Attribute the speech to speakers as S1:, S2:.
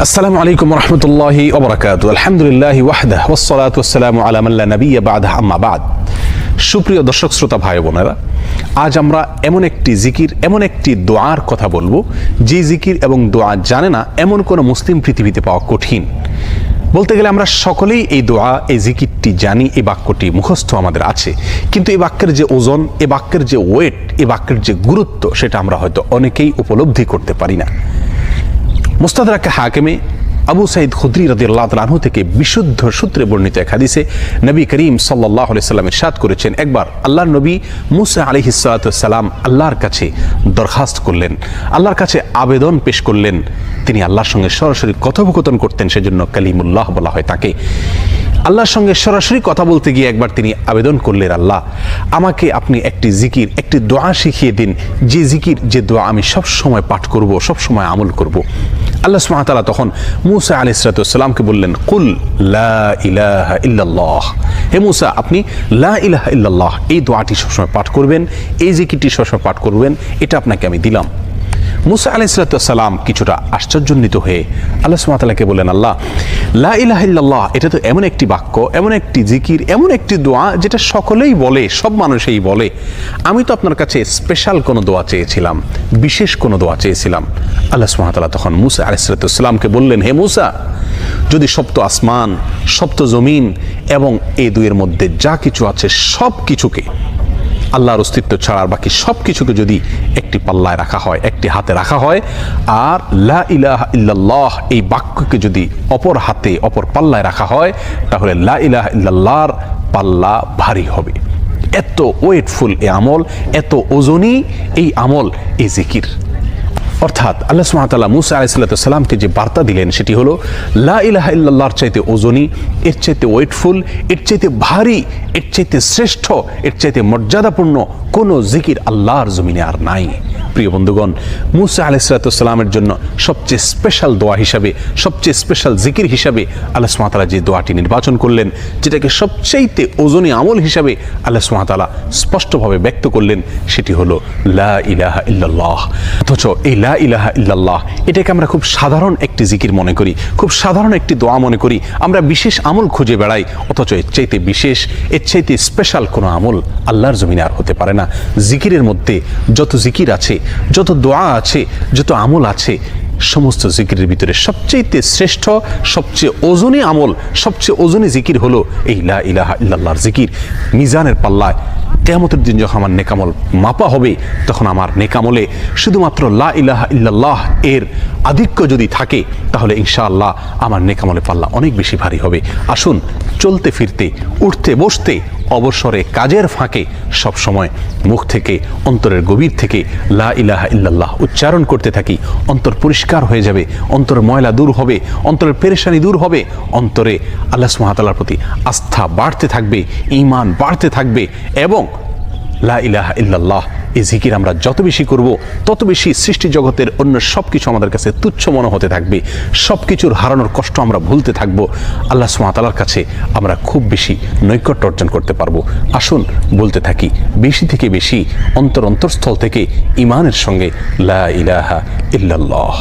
S1: আসসালামু আলাইকুম রহমতুল্লাহি ওয়া বারাকাতুহু। আলহামদুলিল্লাহি ওয়াহদাহু ওয়াসসালাতু ওয়াসসালামু আলা মান লা নাবিয়্যা বা'দাহু, আম্মা বা'দ। সুপ্রিয় দর্শক শ্রোতা ভাই বোনেরা, আজ আমরা এমন একটি জিকির, এমন একটি দোয়ার কথা বলবো যে জিকির এবং দোয়া জানে না এমন কোনো মুসলিম পৃথিবীতে পাওয়া কঠিন। বলতে গেলে আমরা সকলেই এই দোয়া, এই জিকিরটি জানি, এই বাক্যটি মুখস্থ আমাদের আছে, কিন্তু এই বাক্যের যে ওজন, এই বাক্যের যে ওয়েট, এই বাক্যের যে গুরুত্ব, সেটা আমরা হয়তো অনেকেই উপলব্ধি করতে পারি না। মুস্তাদরাক হাকিমে আবু সাঈদ খুদরি রাদিয়াল্লাহু তাআলা আনহু থেকে বিশুদ্ধ সূত্রে বর্ণিত এক হাদিসে নবী করিম সাল্লাল্লাহু আলাইহি সাল্লাম ইরশাদ করেছেন, একবার আল্লাহর নবী মুসা আলাইহিস সালাতু ওয়াসসালাম আল্লাহর কাছে দরখাস্ত করলেন, আল্লাহর কাছে আবেদন পেশ করলেন। তিনি আল্লাহর সঙ্গে সরাসরি কথোপকথন করতেন, সেজন্য কালিমুল্লাহ বলা হয় তাকে। আল্লাহর সঙ্গে সরাসরি কথা বলতে গিয়ে একবার তিনি আবেদন করলেন, আল্লাহ আমাকে আপনি একটি জিকির, একটি দোয়া শিখিয়ে দিন, যে জিকির, যে দোয়া আমি সব সময় পাঠ করব, সব সময় আমল করব। আল্লাহ সুবহানাহু ওয়া তাআলা তখন মুসা আলাইহিস সালাতু ওয়াসসালামকে বললেন, কুল লা ইলাহা ইল্লাল্লাহ, হে মুসা আপনি লা ইলাহা ইল্লাল্লাহ এই দোয়াটি সবসময় পাঠ করবেন, এই জিকিরটি সবসময় পাঠ করবেন, এটা আপনাকে আমি দিলাম। মুসা আলাইহিস সালাতু ওয়াসসালাম কিছুটা আশ্চর্যান্বিত হয়ে আল্লাহ সুবহানাহু ওয়া তাআলাকে বললেন, আল্লাহ লা ইলাহা ইল্লাল্লাহ এটা তো এমন একটি বাক্য, এমন একটি জিকির, এমন একটি দোয়া যেটা সকলেই বলে, সব মানুষই বলে। আমি তো আপনার কাছে স্পেশাল কোনো দোয়া চেয়েছিলাম, বিশেষ কোনো দোয়া চেয়েছিলাম। আল্লাহ সুবহানাহু ওয়া তাআলা তখন মুসা আলাইহিস সালাতু ওয়াসসালামকে বললেন, হে মুসা, যদি সপ্ত আসমান, সপ্ত জমিন এবং এই দুইয়ের মধ্যে যা কিছু আছে সব কিছুকে, আল্লাহর অস্তিত্ব ছাড়া বাকি সব কিছুকে যদি একটি পাল্লায় রাখা হয়, একটি হাতে রাখা হয়, আর লা ইলাহা ইল্লাল্লাহ এই বাক্যকে যদি অপর হাতে, অপর পাল্লায় রাখা হয়, তাহলে লা ইলাহা ইল্লাল্লাহর পাল্লা ভারী হবে। এত ওয়েটফুল এই আমল, এত ওজনী এই আমল, এই জিকির। অর্থাৎ আল্লাহ সুবহানাহু ওয়া তাআলা মুসা আলাইহিস সালাতু ওয়াসসালামকে যে বার্তা দিলেন সেটি হলো, লা ইলাহা ইল্লাল্লাহর চাইতে ওজনী, এর চাইতে ওয়েটফুল, এর চাইতে ভারী, এর চাইতে শ্রেষ্ঠ, এর চাইতে মর্যাদাপূর্ণ কোনো জিকির আল্লাহর জমিনে আর নাই। প্রিয় বন্ধুগণ, মুসা আলাইহিস সালাতু ওয়াসসালামের জন্য সবচেয়ে স্পেশাল দোয়া হিসাবে, সবচেয়ে স্পেশাল জিকির হিসাবে আল্লাহ সুবহানাহু ওয়া তাআলা যে দোয়াটি নির্বাচন করলেন, যেটাকে সবচাইতে ওজনী আমল হিসাবে আল্লাহ সুবহানাহু ওয়া তাআলা স্পষ্টভাবে ব্যক্ত করলেন, সেটি হলো লা ইলাহা ইল্লাল্লাহ। অথচ এই লা ইলাহা ইল্লাল্লাহ এটাকে আমরা খুব সাধারণ একটি জিকির মনে করি, খুব সাধারণ একটি দোয়া মনে করি, আমরা বিশেষ আমল খুঁজে বেড়াই। অথচ এর চাইতে বিশেষ, এর চাইতে স্পেশাল কোনো আমল আল্লাহর জমিনে আর হতে পারে না। জিকিরের মধ্যে যত জিকির আছে, যত দোয়া আছে, যত আমল আছে, সমস্ত জিকিরের ভিতরে সবচেয়ে শ্রেষ্ঠ, সবচেয়ে ওজনী আমল, সবচেয়ে ওজনী জিকির হলো এই লা ইলাহা ইল্লাল্লাহর জিকির। মিজানের পাল্লায় কিয়ামতের দিন যখন আমার নেকামল মাপা হবে, তখন আমার নেকামলে শুধুমাত্র লা ইলাহা ইল্লাল্লাহ এর আধিক্য যদি থাকে, তাহলে ইনশাআল্লাহ আমার নেকামলে পাল্লা অনেক বেশি ভারী হবে। আসুন চলতে ফিরতে, উঠতে বসতে, অবসরে, কাজের ফাঁকে সব সময় মুখ থেকে, অন্তরের গভীর থেকে লা ইলাহা ইল্লাল্লাহ উচ্চারণ করতে থাকি। অন্তর পরিষ্কার হয়ে যাবে, অন্তরের ময়লা দূর হবে, অন্তরের পেরেশানি দূর হবে, অন্তরে আল্লাহ সুবহানাহু ওয়া তাআলার প্রতি আস্থা বাড়তে থাকবে, ঈমান বাড়তে থাকবে। এবং লা ইলাহা ইল্লাল্লাহ এই জিকির আমরা যত বেশি করব, তত বেশি সৃষ্টি জগতের অন্য সব কিছু আমাদের কাছে তুচ্ছ মনে হতে থাকবে, সব কিছুর হারানোর কষ্ট আমরা ভুলতে থাকবো, আল্লাহ সুবহানাহু ওয়া তাআলার কাছে আমরা খুব বেশি নৈকট্য অর্জন করতে পারবো। আসুন বলতে থাকি বেশি থেকে বেশি, অন্তরস্থল থেকে ঈমানের সঙ্গে লা ইলাহা ইল্লাল্লাহ।